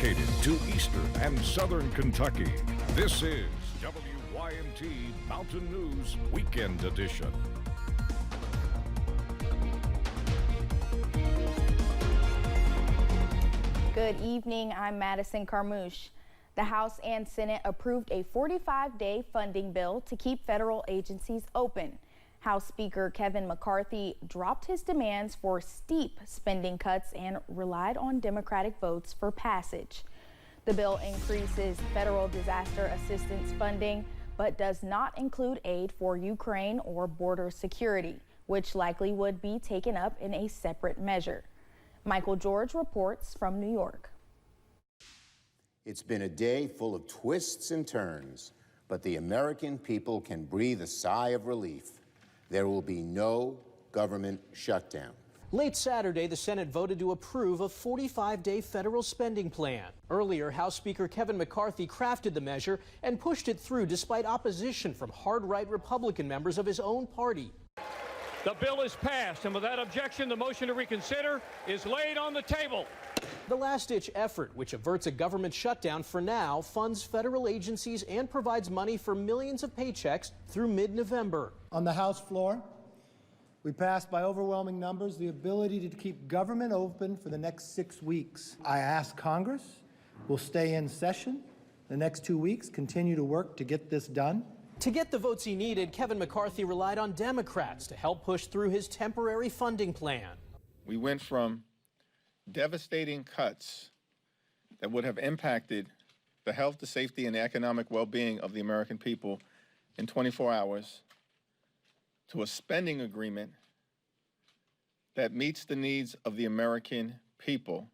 dedicated to eastern and southern Kentucky. This is WYMT Mountain News Weekend Edition. Good evening, I'm Madison Carmouche. The House and Senate approved a 45-day funding bill to keep federal agencies open. House Speaker Kevin McCarthy dropped his demands for steep spending cuts and relied on Democratic votes for passage. The bill increases federal disaster assistance funding, but does not include aid for Ukraine or border security, which likely would be taken up in a separate measure. Michael George reports from New York. It's been a day full of twists and turns, but the American people can breathe a sigh of relief. There will be no government shutdown. Late Saturday, the Senate voted to approve a 45-day federal spending plan. Earlier, House Speaker Kevin McCarthy crafted the measure and pushed it through despite opposition from hard-right Republican members of his own party. The bill is passed, and without objection, the motion to reconsider is laid on the table. The last-ditch effort, which averts a government shutdown for now, funds federal agencies and provides money for millions of paychecks through mid-November. On the House floor, we passed by overwhelming numbers the ability to keep government open for the next 6 weeks. I asked Congress will stay in session the next 2 weeks, continue to work to get this done. To get the votes he needed, Kevin McCarthy relied on Democrats to help push through his temporary funding plan. We went from devastating cuts that would have impacted the health, the safety, and the economic well-being of the American people in 24 hours to a spending agreement that meets the needs of the American people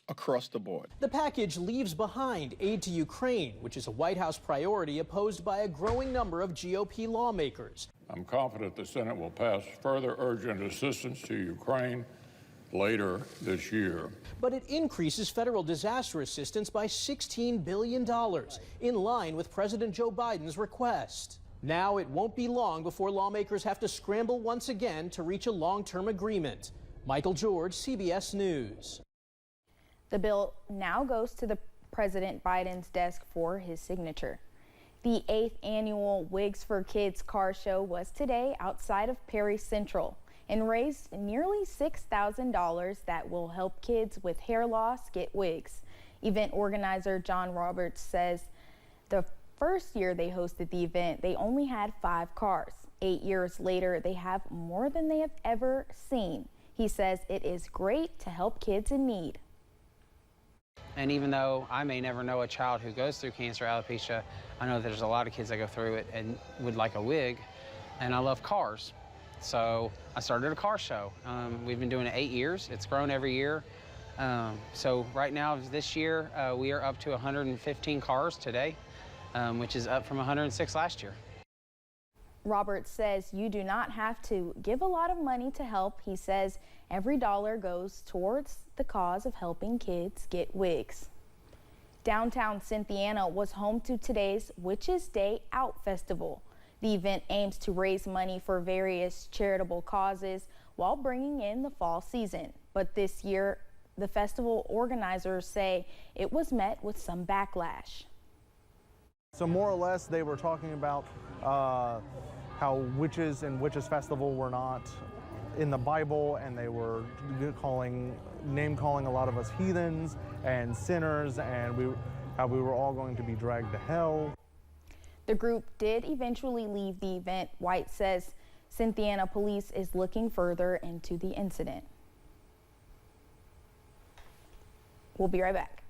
across the board. The package leaves behind aid to Ukraine, which is a White House priority opposed by a growing number of GOP lawmakers. I'm confident the Senate will pass further urgent assistance to Ukraine later this year. But it increases federal disaster assistance by $16 billion, in line with President Joe Biden's request. Now it won't be long before lawmakers have to scramble once again to reach a long-term agreement. Michael George, CBS News. The bill now goes to the President Biden's desk for his signature. The 8th annual Wigs for Kids car show was today outside of Perry Central and raised nearly $6,000 that will help kids with hair loss get wigs. Event organizer John Roberts says the first year they hosted the event, they only had 5 cars. 8 years later, they have more than they have ever seen. He says it is great to help kids in need. And even though I may never know a child who goes through cancer or alopecia, I know there's a lot of kids that go through it and would like a wig, and I love cars. So I started a car show. We've been doing it 8 years. It's grown every year. So right now, this year, we are up to 115 cars today, which is up from 106 last year. Roberts says you do not have to give a lot of money to help. He says every dollar goes towards the cause of helping kids get wigs. Downtown Cynthiana was home to today's Witches Day Out Festival. The event aims to raise money for various charitable causes while bringing in the fall season. But this year, the festival organizers say it was met with some backlash. So more or less, they were talking about how witches and witches festival were not in the Bible, and they were name calling a lot of us heathens and sinners, and how we were all going to be dragged to hell. The group did eventually leave the event. White says Cynthiana police is looking further into the incident. We'll be right back.